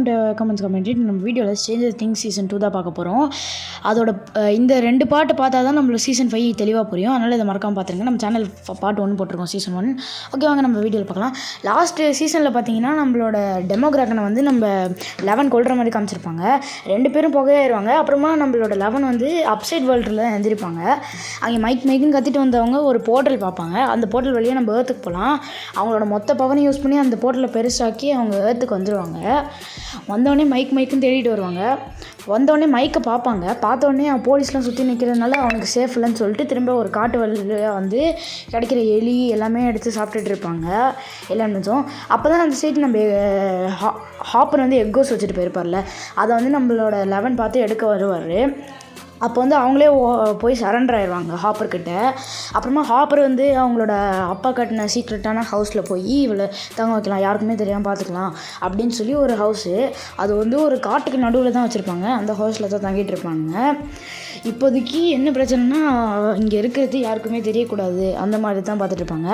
Welcome to comments. நம்ம வீடியோவில் Stranger things season 2 தான் பார்க்க போகிறோம். அதோட இந்த 2 பார்ட் பார்த்தா தான் நம்மளுக்கு சீசன் 5 தெளிவாக புரியும். அதனால் இதை மறக்காமல் பார்த்துருங்க. நம்ம சேனல் பார்ட் 1 போட்டிருக்கோம், சீசன் 1. ஓகே, வாங்க நம்ம வீடியோவில் பார்க்கலாம். லாஸ்ட் சீசனில் பார்த்தீங்கன்னா நம்மளோட டெமோகிராகனை வந்து நம்ம 11 கொள்கிற மாதிரி காமிச்சிருப்பாங்க. 2 பேரும் புகையாயிருவாங்க. அப்புறமா நம்மளோட 11 வந்து அப்சைட் வேர்ல்டில் எழுந்திருப்பாங்க. அங்கே மைக்குன்னு கத்திட்டு வந்தவங்க ஒரு போர்ட்டல் பார்ப்பாங்க. அந்த போர்ட்டல் வழியாக நம்ம ஏர்த்துக்கு போகலாம். அவங்களோட மொத்த பவனை யூஸ் பண்ணி அந்த போர்ட்டலை பெருசாக்கி அவங்க ஏர்த்துக்கு வந்துடுவாங்க. வந்தோடனே மைக்குன்னு தேடிட்டு வருவாங்க. வந்தோடனே மைக்கை பார்ப்பாங்க. பார்த்தோடனே அவன் போலீஸ்லாம் சுற்றி நிற்கிறதுனால அவனுக்கு சேஃப் இல்லைன்னு சொல்லிட்டு திரும்ப ஒரு காட்டு வழியாக வந்து கிடைக்கிற எலி எல்லாமே எடுத்து சாப்பிட்டுட்டு இருப்பாங்க எல்லா நிமிஷம். அப்போ தான் அந்த சைடு நம்ம ஹாப்பர் வந்து எக்கோஸ் வச்சுட்டு போயிருப்பார்ல, அதை வந்து நம்மளோட 11 பார்த்து எடுக்க வருவார். அப்போ வந்து அவங்களே போய் சரண்டர் ஆயிடுவாங்க ஹாப்பர்கிட்ட. அப்புறமா ஹாப்பர் வந்து அவங்களோட அப்பா கட்டின சீக்ரெட்டான ஹவுஸில் போய் இவளை தங்க வைக்கலாம், யாருக்குமே தெரியாமல் பார்த்துக்கலாம் அப்படின்னு சொல்லி ஒரு ஹவுஸு. அது வந்து ஒரு காட்டுக்கு நடுவில் தான் வச்சுருப்பாங்க. அந்த ஹவுஸில் தான் தங்கிட்டு இருப்பாங்க. இப்போதைக்கு என்ன பிரச்சனைனா, இங்கே இருக்கிறது யாருக்குமே தெரியக்கூடாது அந்த மாதிரி தான் பார்த்துட்டு இருப்பாங்க.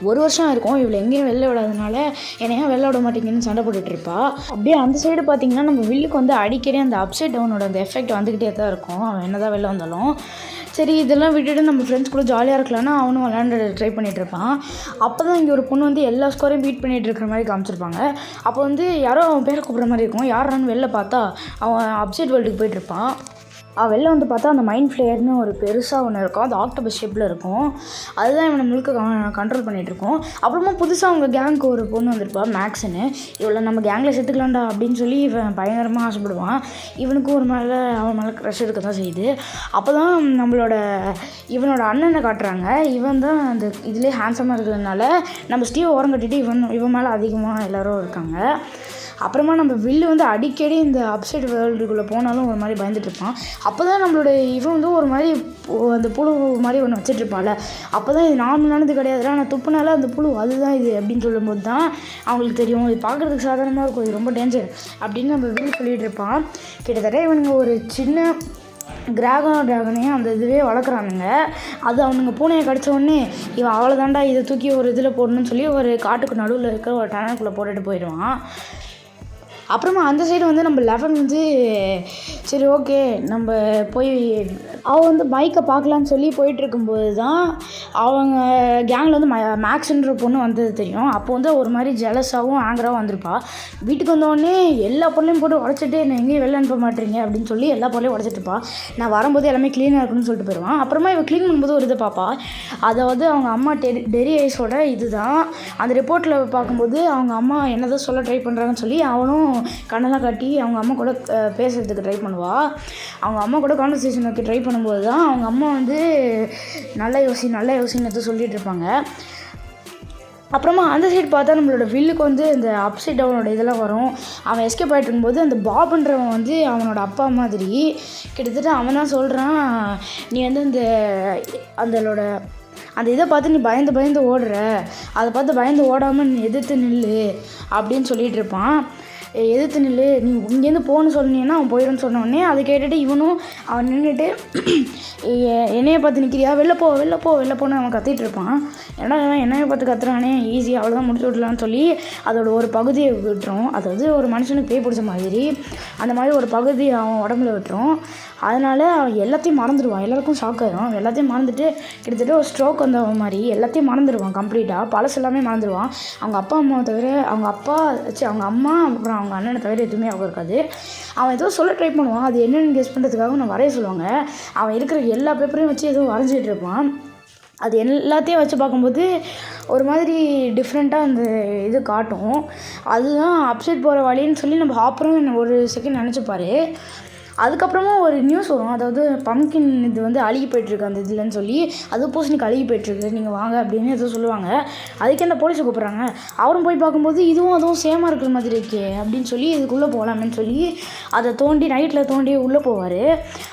1 வருஷம் இருக்கும். இவளை எங்கேயும் வெளில விடாதனால என்னையா வெளில விட மாட்டேங்கன்னு சண்டை போட்டுட்டு இருப்பா. அப்படியே அந்த சைடு பார்த்திங்கன்னா நம்ம வில்லுக்கு வந்து அடிக்கடி அந்த அப்சைட் டவுனோட அந்த எஃபெக்ட் வந்துக்கிட்டே தான் இருக்கும். அவன் என்ன தான் வெளில வந்தாலும் சரி, இதெல்லாம் விட்டுட்டு நம்ம ஃப்ரெண்ட்ஸ் கூட ஜாலியாக இருக்கலாம்னா அவனும் விளையாண்டு ட்ரை பண்ணிகிட்டு இருப்பான். அப்போ தான் இங்கே ஒரு பொண்ணு வந்து எல்லா ஸ்கோரையும் பீட் பண்ணிகிட்டு இருக்கிற மாதிரி காமிச்சிருப்பாங்க. அப்போ வந்து யாரோ அவன் பேரை கூப்பிட்ற மாதிரி இருக்கும். யாரான்னு வெளில பார்த்தா அவன் அப்சைட் வேர்ல்டுக்கு போயிட்டுருப்பான். வெளில வந்து பார்த்தா அந்த மைண்ட் ஃப்ளேயர்னு ஒரு பெருசாக ஒன்று இருக்கும். அது ஆக்டோபஸ் ஷேப்பில் இருக்கும். அதுதான் இவனை முழுக்க கண்ட்ரோல் பண்ணிகிட்ருக்கோம். அப்புறமா புதுசாக அவங்க கேங்க்கு ஒரு பொண்ணு வந்திருப்பா, மேக்ஸ்ன்னு. இவளை நம்ம கேங்கில் சேர்த்துக்கலாம்டா அப்படின்னு சொல்லி இவன் பயங்கரமாக ஆசைப்படுவான். இவனுக்கும் அவன் மேலே க்ரஷ் இருக்க தான் செய்யுது. அப்போ தான் இவனோட அண்ணனை காட்டுறாங்க. இவன் தான் அந்த இதுலேயே ஹேண்ட்ஸமாக இருக்கிறதுனால நம்ம ஸ்டீவ் ஓரம் கட்டிட்டு இவன் மேலே அதிகமாக எல்லோரும் இருக்காங்க. அப்புறமா நம்ம வில்லு வந்து அடிக்கடி இந்த அப்சைட் வேர்ல்டுக்குள்ளே போனாலும் ஒரு மாதிரி பயந்துட்டு இருப்பான். அப்போ தான் நம்மளோட இவன் வந்து ஒரு மாதிரி அந்த புழு மாதிரி ஒன்று வச்சிட்ருப்பாள். அப்போ தான் இது நார்மலானது கிடையாதுடா, நான் துப்புனால அந்த புழு அதுதான் இது அப்படின்னு சொல்லும்போது தான் அவங்களுக்கு தெரியும் இது பார்க்குறதுக்கு சாதாரணமாக இருக்கும், இது ரொம்ப டேஞ்சர் அப்படின்னு நம்ம வில்லு சொல்லிகிட்டு இருப்பான். கிட்டத்தட்ட இவனுங்க ஒரு சின்ன டிராகனையும் அந்த இதுவே வளர்க்குறானுங்க. அது அவனுங்க பூனையை கடித்த உடனே இவன் அவ்வளோதாண்டா, இதை தூக்கி ஒரு இதில் போடணும்னு சொல்லி ஒரு காட்டுக்கு நடுவில் இருக்கிற ஒரு டனலுக்குள்ளே போட்டுட்டு போயிடுவான். அப்புறமா அந்த சைடு வந்து நம்ம 11 வந்து சரி ஓகே நம்ம போய் அவள் வந்து பைக்கை பார்க்கலான்னு சொல்லி போயிட்டுருக்கும்போது தான் அவங்க கேங்கில் வந்து மேக்ஸுன்ற பொண்ணு வந்தது தெரியும். அப்போ வந்து ஒரு மாதிரி ஜெலஸாகவும் ஆங்கராகவும் வந்திருப்பா. வீட்டுக்கு வந்தோடனே எல்லா பொருளையும் போட்டு உடச்சிட்டு என்னை எங்கேயும் வெளில அனுப்ப மாட்டேறீங்க அப்படின்னு சொல்லி எல்லா பொருளையும் உடச்சிட்டுப்பா. நான் வரும்போது எல்லாமே க்ளீனாக இருக்குன்னு சொல்லிட்டு போயிடுவான். அப்புறமா இவன் க்ளீன் பண்ணும்போது ஒரு இதை பார்ப்பா. அதாவது அவங்க அம்மா டெரி ஐஸோட இது தான். அந்த ரிப்போர்ட்டில் பார்க்கும்போது அவங்க அம்மா என்ன தான் சொல்ல ட்ரை பண்ணுறாங்கன்னு சொல்லி அவனும் கண்ணெல்லாம் காட்டி அவங்க அம்மா கூட பேசுகிறதுக்கு ட்ரை பண்ணுவாள். அவங்க அம்மா கூட கான்வர்சேஷன் வைக்க ட்ரை பண்ணும்போது தான் அவங்க அம்மா வந்து நல்ல யோசின்னு சொல்லிகிட்டு இருப்பாங்க. அப்புறமா அந்த சைடு பார்த்தா நம்மளோட வில்லுக்கு வந்து இந்த அப்சைட் டவுனோட இதெல்லாம் வரும். அவன் எஸ்கேப் ஆகிட்டு இருக்கும்போது அந்த பாபுன்றவன் வந்து அவனோட அப்பா மாதிரி கிட்டத்தட்ட அவன் தான் சொல்கிறான், நீ வந்து அந்த இதை பார்த்து நீ பயந்து ஓடுற, அதை பார்த்து பயந்து ஓடாமல் நீ எதிர்த்து நில்லு அப்படின்னு சொல்லிகிட்டு இருப்பான். எதிர்த்து நில்லு, நீ இங்கேருந்து போகணுன்னு சொன்னீங்கன்னா அவன் போயிடும்னு சொன்னோடனே அதை கேட்டுட்டு இவனும் அவன் நின்றுட்டு என்னையை பார்த்து நிற்கிறியா, வெளில போன்னு அவன் கத்திட்டு இருப்பான். ஏன்னா என்னையை பார்த்து கத்துறானே, ஈஸியாக அவ்வளோதான் முடிச்சு விடலான்னு சொல்லி அதோட ஒரு பகுதியை விட்டுரும். அதாவது ஒரு மனுஷனுக்கு பேய் பிடிச்ச மாதிரி அந்த மாதிரி ஒரு பகுதி அவன் உடம்புல விட்டுரும். அதனால் அவன் எல்லாத்தையும் மறந்துடுவான். எல்லாருக்கும் ஷாக் ஆகிடும். எல்லாத்தையும் மறந்துட்டு கிட்டத்தட்ட ஒரு ஸ்ட்ரோக் வந்த மாதிரி எல்லாத்தையும் மறந்துடுவான் கம்ப்ளீட்டாக. பழசு எல்லாமே மறந்துடுவான். அவங்க அப்பா அம்மாவை தவிர அவங்க அம்மா அப்புறம் அவங்க அண்ணனை தவிர எதுவுமே அவங்க இருக்காது. அவன் ஏதோ சொல்ல ட்ரை பண்ணுவான். அது என்னென்னு கெஸ் பண்ணுறதுக்காக நான் வரைய சொல்லுவாங்க. அவன் இருக்கிற எல்லா பேப்பரையும் வச்சு ஏதோ வரைஞ்சிட்டு இருப்பான். அது எல்லாத்தையும் வச்சு பார்க்கும்போது ஒரு மாதிரி டிஃப்ரெண்ட்டாக அந்த இது காட்டும். அதுதான் அப்சைட் போகிற வழின்னு சொல்லி நம்ம ஹாப்பரும் ஒரு செகண்ட் நினச்சிப்பார். அதுக்கப்புறமா ஒரு நியூஸ் வரும். அதாவது பம்கின் இது வந்து அழுகி போய்ட்டுருக்கு அந்த இதுலன்னு சொல்லி, அது பூசணிக்கு அழுகி போய்ட்டுருக்கு, நீங்கள் வாங்க அப்படின்னு ஏதோ சொல்லுவாங்க. அதுக்கு என்ன போலீஸை கூப்பிட்றாங்க. அவரும் போய் பார்க்கும்போது அதுவும் சேமாக இருக்கிற மாதிரி இருக்கே அப்படின்னு சொல்லி இதுக்குள்ளே போகலாமேன்னு சொல்லி அதை நைட்டில் தோண்டி உள்ளே போவார்.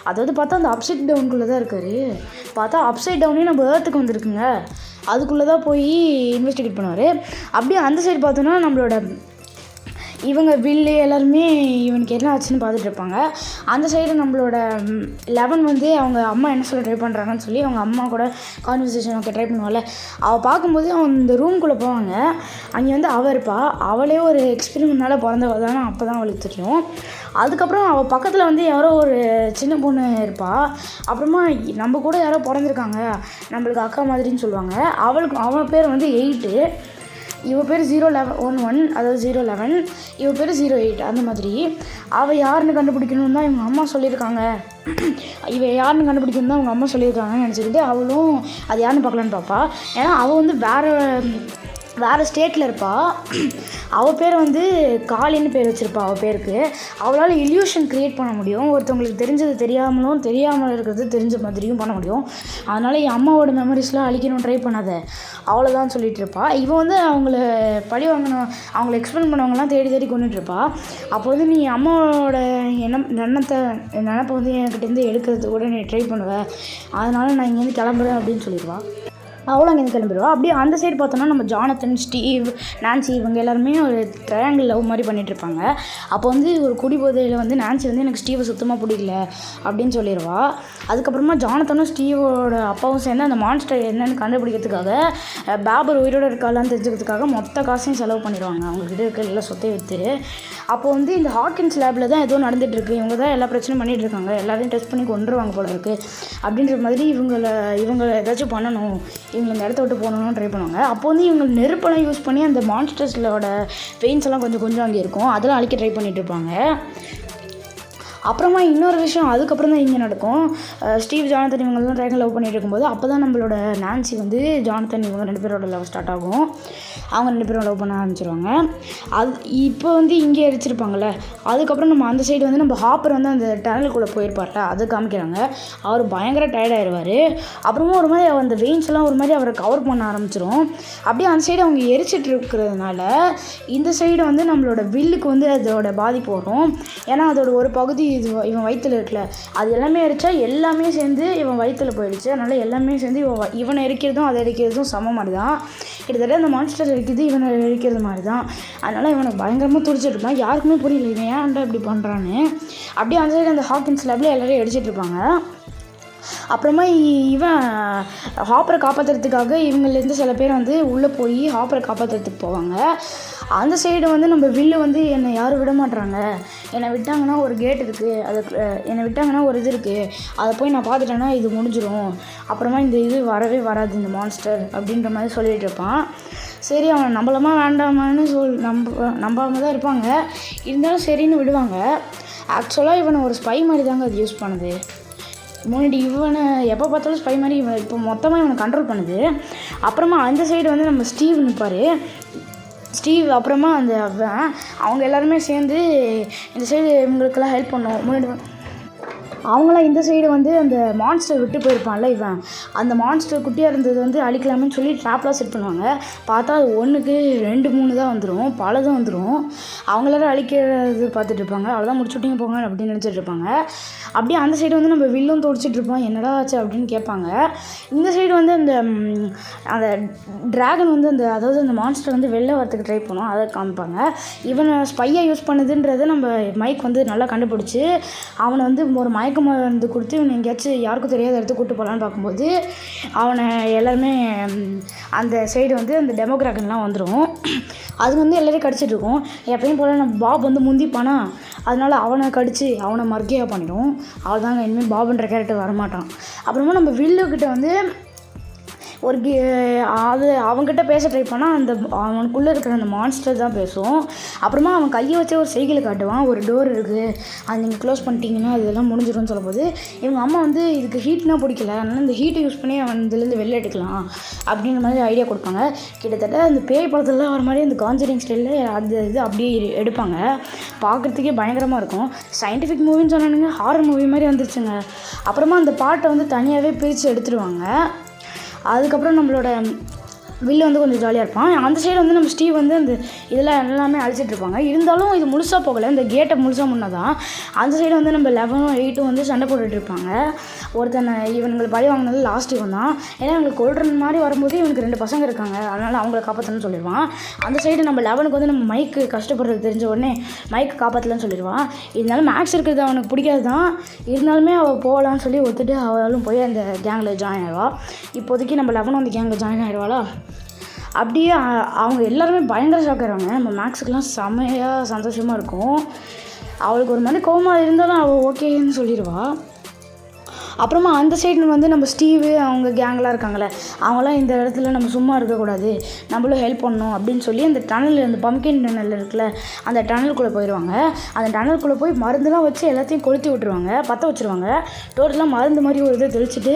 அதாவது பார்த்தா அந்த அப்சைட் டவுனுக்குள்ளே தான் இருக்கார். பார்த்தா அப்சைட் டவுனே நம்ம ஏர்த்துக்கு வந்திருக்குங்க. அதுக்குள்ளே தான் போய் இன்வெஸ்டிகேட் பண்ணுவார். அப்படியே அந்த சைடு பார்த்தோன்னா நம்மளோட இவங்க வில்லு எல்லாருமே இவனுக்கு என்ன ஆச்சுன்னு பார்த்துட்டு இருப்பாங்க. அந்த சைடு நம்மளோட 11 வந்து அவங்க அம்மா என்ன சொல்ல ட்ரை பண்ணுறாங்கன்னு சொல்லி அவங்க அம்மா கூட கான்வர்சேஷன் ட்ரை பண்ணுவாள். அவள் பார்க்கும்போது அவன் இந்த ரூம்குள்ளே போவாங்க. அங்கே வந்து அவள் இருப்பாள். அவளே ஒரு எக்ஸ்பெரிமெண்ட்னால பிறந்தவ தானே அப்போ தான் அவளுக்கு தெரியும். அதுக்கப்புறம் அவள் பக்கத்தில் வந்து யாரோ ஒரு சின்ன பொண்ணு இருப்பாள். அப்புறமா நம்ம கூட யாரோ பிறந்திருக்காங்க நம்மளுக்கு அக்கா மாதிரின்னு சொல்லுவாங்க. அவள் பேர் வந்து 8, இவ பேர் 011, அதாவது 011, இவ பேர் 08. அந்த மாதிரி அவள் யாருன்னு கண்டுபிடிக்கணும்னு தான் இவங்க அம்மா சொல்லியிருக்காங்க. யாருன்னு கண்டுபிடிக்கணும் தான் அவங்க அம்மா சொல்லியிருக்காங்கன்னு நினச்சிக்கிட்டு அவளும் அது யாருன்னு பார்க்கலான்னு பார்ப்பா. ஏன்னா அவள் வந்து வேறு ஸ்டேட்டில் இருப்பாள். அவள் பேர் வந்து காளின்னு பேர் வச்சுருப்பா. அவள் பேருக்கு அவளால் இல்யூஷன் க்ரியேட் பண்ண முடியும். ஒருத்தவங்களுக்கு தெரிஞ்சது தெரியாமல் இருக்கிறது தெரிஞ்ச மாதிரியும் பண்ண முடியும். அதனால் என் அம்மாவோட மெமரிஸ்லாம் அழிக்கணும் ட்ரை பண்ணாத, அவ்வளோதான் சொல்லிகிட்டு இருப்பாள். இவன் வந்து அவங்கள பழி வாங்கணும், அவங்கள எக்ஸ்பிளைன் பண்ணவங்கலாம் தேடி கொண்டுட்டுருப்பா. அப்போ வந்து நீ அம்மாவோட நினப்பை வந்து என்கிட்டேருந்து எடுக்கிறது கூட நீ ட்ரை பண்ணுவேன், அதனால் நான் இங்கேருந்து கிளம்புறேன் அப்படின்னு சொல்லிடுவாள். அவளும் அங்கேருந்து கிளம்பிடுவா. அப்படியே அந்த சைடு பார்த்தோன்னா நம்ம ஜானத்தன், ஸ்டீவ், நான்சி இவங்க எல்லாருமே ஒரு ட்ரையாங்கிள் லவ் மாதிரி பண்ணிகிட்ருப்பாங்க. அப்போ வந்து ஒரு குடிபோதையில் வந்து நான்சி வந்து எனக்கு ஸ்டீவை சுத்தமாக பிடிக்கல அப்படின்னு சொல்லிடுவா. அதுக்கப்புறமா ஜானத்தனும் ஸ்டீவோட அப்பாவும் சேர்ந்து அந்த மான்ஸ்டர் என்னென்னு கண்டுபிடிக்கிறதுக்காக பாபர் உயிரோடு இருக்காளான்னு தெரிஞ்சுக்கிறதுக்காக மொத்த காசையும் செலவு பண்ணிடுவாங்க அவங்கக்கிட்ட இருக்க எல்லா சொத்தையும் விற்று. அப்போ வந்து இந்த ஹாக்கின்ஸ் லேபில் தான் ஏதோ நடந்துகிட்ருக்கு, இவங்க தான் எல்லா பிரச்சனையும் பண்ணிகிட்ருக்காங்க, எல்லாரையும் டெஸ்ட் பண்ணி கொண்டுருவாங்க போல இருக்குது அப்படின்ற மாதிரி இவங்களை ஏதாச்சும் பண்ணணும், இவங்க இந்த இடத்த விட்டு போகணுன்னு ட்ரை பண்ணுவாங்க. அப்போ வந்து இவங்க நெருப்பெல்லாம் யூஸ் பண்ணி அந்த மான்ஸ்டர்ஸோட வெயின்ஸ் எல்லாம் கொஞ்சம் அங்கே இருக்கும், அதெல்லாம் அழிக்க ட்ரை பண்ணிகிட்டு இருப்பாங்க. அப்புறமா இன்னொரு விஷயம் அதுக்கப்புறம் தான் இங்கே நடக்கும். ஸ்டீவ், ஜானத்தன் இவங்கெல்லாம் ட்ரையாங்கிள் லவ் பண்ணிகிட்டு இருக்கும்போது அப்போ தான் நம்மளோட நான்சி வந்து ஜானத்தன் இவங்க 2 பேரோட லவ் ஸ்டார்ட் ஆகும். அவங்க 2 பேரும் லவ் பண்ண ஆரம்பிச்சிருவாங்க. அது இப்போ வந்து இங்கே எரிச்சிருப்பாங்கள்ல, அதுக்கப்புறம் நம்ம அந்த சைடு வந்து நம்ம ஹாப்பர் வந்து அந்த டனலுக்குள்ளே போயிருப்பார்ல, அதை காமிக்கிறாங்க. அவர் பயங்கர டயர்டாகிடுவார். அப்புறமா ஒரு மாதிரி அந்த வெயின்ஸ் எல்லாம் ஒரு மாதிரி அவரை கவர் பண்ண ஆரம்பிச்சிடும். அப்படியே அந்த சைடு அவங்க எரிச்சிட்டு இருக்கிறதுனால இந்த சைடு வந்து நம்மளோட வில்லுக்கு வந்து அதோட பாதிப்பு வரும். ஏன்னா அதோட ஒரு பகுதி இவன் வயிற்றுல இருக்குல்ல, அது எல்லாமே எரிச்சா எல்லாமே சேர்ந்து இவன் வயிற்றுல போயிடுச்சு. அதனால் எல்லாமே சேர்ந்து இவனை எரிக்கிறதும் அதை எரிக்கிறதும் சம மாதிரி தான். கிட்டத்தட்ட அந்த மான்ஸ்டர் எரிக்கிறது இவனை எரிக்கிறது மாதிரி தான். அதனால் இவனுக்கு பயங்கரமாக துடிச்சிட்டு இருப்பான். யாருக்குமே புரியல இவன் ஏன்டா இப்படி பண்ணுறான்னு. அப்படியே அந்த சைடு அந்த ஹாக்கின்ஸ் லேபில் எல்லோரும் எரிச்சிட்டு இருப்பாங்க. அப்புறமா இவன் ஹாப்பரை காப்பாற்றுறதுக்காக இவங்கலேருந்து சில பேர் வந்து உள்ளே போய் ஹாப்பரை காப்பாற்றுறதுக்கு போவாங்க. அந்த சைடு வந்து நம்ம வில்லு வந்து என்னை யாரும் விட மாட்டுறாங்க, என்னை விட்டாங்கன்னா ஒரு கேட் இருக்குது, என்னை விட்டாங்கன்னா ஒரு இது இருக்குது, அதை போய் நான் பார்த்துட்டேன்னா இது முடிஞ்சிடும், அப்புறமா இந்த இது வரவே வராது இந்த மான்ஸ்டர் அப்படின்ற மாதிரி சொல்லிகிட்டு இருப்பான். சரி அவன் நம்பலாமா வேண்டாமான்னு நம்பாமல் தான் இருப்பாங்க. இருந்தாலும் சரின்னு விடுவாங்க. ஆக்சுவலாக இவனை ஒரு ஸ்பை மாதிரி தாங்க அது யூஸ் பண்ணுது. முன்னாடி இவனை எப்போ பார்த்தாலும் ஸ்பை மாதிரி இவனை இப்போ மொத்தமாக இவனை கண்ட்ரோல் பண்ணுது. அப்புறமா அந்த சைடு வந்து நம்ம ஸ்டீவ் நிற்பார். ஸ்டீவ் அப்புறமா அவங்க எல்லாருமே சேர்ந்து இந்த சைடு இவங்களுக்கெல்லாம் ஹெல்ப் பண்ணுவோம். முன்னாடி அவங்களாம் இந்த சைடு வந்து அந்த மான்ஸ்டர் விட்டு போயிருப்பான்ல இவன், அந்த மான்ஸ்டர் குட்டியாக இருந்தது வந்து அழிக்கலாமேன்னு சொல்லி ட்ராப்லாம் செட் பண்ணுவாங்க. பார்த்தா அது 1க்கு 2 3 தான் வந்துடும், பலதும் வந்துடும். அவங்க எல்லாரும் அழிக்கிறது பார்த்துட்டு இருப்பாங்க. அவ்வளோதான் முடிச்சுட்டிங்க போங்க அப்படின்னு நினச்சிட்டு இருப்பாங்க. அப்படியே அந்த சைடு வந்து நம்ம வில்லும் துடிச்சிட்டு இருப்போம், என்னடா ஆச்சு அப்படின்னு கேட்பாங்க. இந்த சைடு வந்து அந்த ட்ராகன் வந்து அதாவது அந்த மான்ஸ்டர் வந்து வெளில வரத்துக்கு ட்ரை பண்ணுவோம், அதை காமிப்பாங்க. இவனை ஸ்பையாக யூஸ் பண்ணுதுன்றதை நம்ம மைக் வந்து நல்லா கண்டுபிடிச்சி அவனை வந்து ஒரு மயக்க மருந்து கொடுத்து இவனை எங்கேயாச்சும் யாருக்கும் தெரியாத இடத்துக்கு கூப்பிட்டு போகலான்னு பார்க்கும்போது அவனை எல்லாருமே அந்த சைடு வந்து அந்த டெமோக்ராகன்லாம் வந்துடும். அது வந்து எல்லோரையும் கடிச்சிட்ருக்கும். எப்பயும் போல் நம்ம பாப் வந்து முந்திப்பானா, அதனால் அவனை கடித்து அவனை மர்க்கையாக பண்ணிடும். அவள் தாங்க இனிமேல் பாபுன்ற கேரக்டர் வரமாட்டான். அப்புறமா நம்ம வில்லுக்கிட்ட வந்து அது அவங்ககிட்ட பேச ட்ரை பண்ணால் அவனுக்குள்ளே இருக்கிற அந்த மான்ஸ்டர் தான் பேசும். அப்புறமா அவன் கையை வச்சு ஒரு செய்கையில் காட்டுவான், ஒரு டோர் இருக்குது, அது நீங்கள் க்ளோஸ் பண்ணிட்டீங்கன்னா இதெல்லாம் முடிஞ்சிடும்னு சொல்லும்போது இவங்க அம்மா வந்து இதுக்கு ஹீட்னா பிடிக்கல, அதனால் இந்த ஹீட்டை யூஸ் பண்ணி அவன் இதுலேருந்து வெளில எடுக்கலாம் அப்படின்ற மாதிரி ஐடியா கொடுப்பாங்க. கிட்டத்தட்ட அந்த பேய் படத்துலலாம் வர மாதிரி அந்த கான்ஜரிங் ஸ்டைலில் அந்த இது அப்படியே எடுப்பாங்க. பார்க்குறதுக்கே பயங்கரமாக இருக்கும். சயின்டிஃபிக் மூவின்னு சொன்னானுங்க, ஹாரர் மூவி மாதிரி வந்துருச்சுங்க. அப்புறமா அந்த பாட்டை வந்து தனியாகவே பிரித்து எடுத்துடுவாங்க. அதுக்கப்புறம் நம்மளோட வில்லு வந்து கொஞ்சம் ஜாலியாக இருப்பான். அந்த சைடு வந்து நம்ம ஸ்டீவ் வந்து அந்த இதெல்லாம் எல்லாமே அழிச்சிட்ருப்பாங்க. இருந்தாலும் இது முழுசாக போகலை, இந்த கேட்டை முழுசாக முன்னதான். அந்த சைடு வந்து நம்ம 11ம் 8ம் வந்து சண்டை போட்டுட்டு இருப்பாங்க. ஒருத்தனை இவனுங்களை பழி வாங்கினது லாஸ்ட் இவன் தான். ஏன்னா இவங்களுக்கு கொல்ற மாதிரி வரும்போது இவனுக்கு 2 பசங்க இருக்காங்க, அதனால் அவங்கள காப்பாற்றணும்னு சொல்லிடுவான். அந்த சைடு நம்ம 11க்கு வந்து நம்ம மைக்கு கஷ்டப்படுறது தெரிஞ்ச உடனே மைக்கு காப்பாற்றலன்னு சொல்லிடுவான். இருந்தாலும் மேக்ஸ் இருக்கிறது அவனுக்கு பிடிக்காது தான், இருந்தாலுமே அவள் போகலான்னு சொல்லி ஒத்துட்டு அவளும் போய் அந்த கேங்கில் ஜாயின் ஆகிடுவா. இப்போதைக்கு நம்ம 11 அந்த கேங்கில் ஜாயின் ஆகிடுவாளா. அப்படியே அவங்க எல்லாருமே பயங்கர ஷாக் ஆகிடுவாங்க. நம்ம மேக்ஸுக்கெலாம் செமையாக சந்தோஷமாக இருக்கும். அவளுக்கு ஒரு மாதிரி கோவமாக இருந்தாலும் அவள் ஓகேன்னு சொல்லிடுவாள். அப்புறமா அந்த சைடு வந்து நம்ம ஸ்டீவு அவங்க கேங்கெலாம் இருக்காங்களே, அவங்களாம் இந்த இடத்துல நம்ம சும்மா இருக்கக்கூடாது, நம்மளும் ஹெல்ப் பண்ணணும் அப்படின்னு சொல்லி அந்த டனல், அந்த பம்ப்கின் டனல் இருக்குல்ல, அந்த டனலுக்குள்ளே போயிடுவாங்க. அந்த டனலுக்குள்ளே போய் மருந்துலாம் வச்சு எல்லாத்தையும் கொளுத்தி விட்டுருவாங்க, பற்ற வச்சுருவாங்க. டோட்டலாக மருந்து மாதிரி ஒரு இதை தெளிச்சுட்டு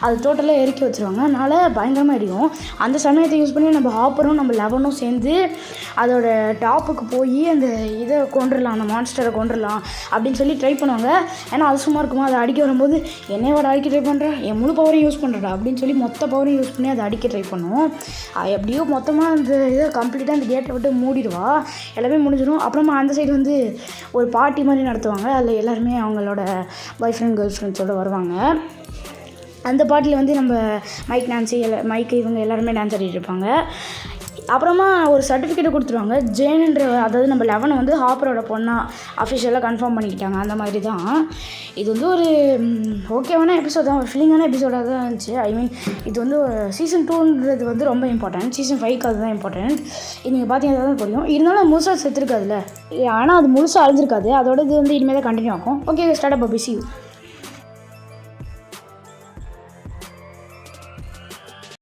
அது டோட்டலாக இறக்கி வச்சுருவாங்க. அதனால் பயங்கரமாக எரியும். அந்த சமயத்தை யூஸ் பண்ணி நம்ம ஹாப்பரும் நம்ம 11ம் சேர்ந்து அதோட டாப்புக்கு போய் அந்த இதை கொண்டுடலாம், அந்த மான்ஸ்டரை கொண்டுடலாம் அப்படின்னு சொல்லி ட்ரை பண்ணுவாங்க. ஏன்னா அது சும்மா இருக்குமா, அதை அடிக்க வரும்போது என்னையோட அடிக்க ட்ரை பண்ணுறேன், என் முழு பவரையும் யூஸ் பண்ணுறா அப்படின்னு சொல்லி மொத்த பவரையும் யூஸ் பண்ணி அதை அடிக்க ட்ரை பண்ணுவோம். எப்படியோ மொத்தமாக அந்த இதை கம்ப்ளீட்டாக அந்த கேட்டை விட்டு மூடிடுவா, எல்லாமே முடிஞ்சிடும். அப்புறமா அந்த சைடு வந்து ஒரு பார்ட்டி மாதிரி நடத்துவாங்க. அதில் எல்லாருமே அவங்களோட பாய் ஃப்ரெண்ட் கேர்ள் ஃப்ரெண்ட்ஸோடு வருவாங்க. அந்த பார்ட்டியில் வந்து நம்ம மைக்கு இவங்க எல்லாருமே டான்ஸ் ஆடிட்டு இருப்பாங்க. அப்புறமா ஒரு சர்டிஃபிகேட்டை கொடுத்துருவாங்க. ஜேனுன்ற, அதாவது நம்ம 11 வந்து ஹாப்பரோட பொண்ணா அஃபிஷியலாக கன்ஃபார்ம் பண்ணிக்கிட்டாங்க. அந்த மாதிரி தான் இது வந்து ஒரு ஓகேவான எபிசோட் தான், ஒரு ஃபீலிங்கான எபிசோடாக தான் இருந்துச்சு. ஐ மீன் இது வந்து சீசன் 2ன்றது வந்து ரொம்ப இம்பார்ட்டன்ட். சீசன் 5க்கு அதுதான் இம்பார்ட்டன்ட். இது நீங்கள் பார்த்தீங்கன்னா தான் புரியும். இருந்தாலும் முழுசாக செத்துருக்காதுல்ல, ஆனால் அது முழுசாக அழிஞ்சிருக்காது. அதோட இது வந்து இனிமேல் தான் கண்டினியூ ஆகும். ஓகே, ஸ்டார்ட் அப், பிசி யூ.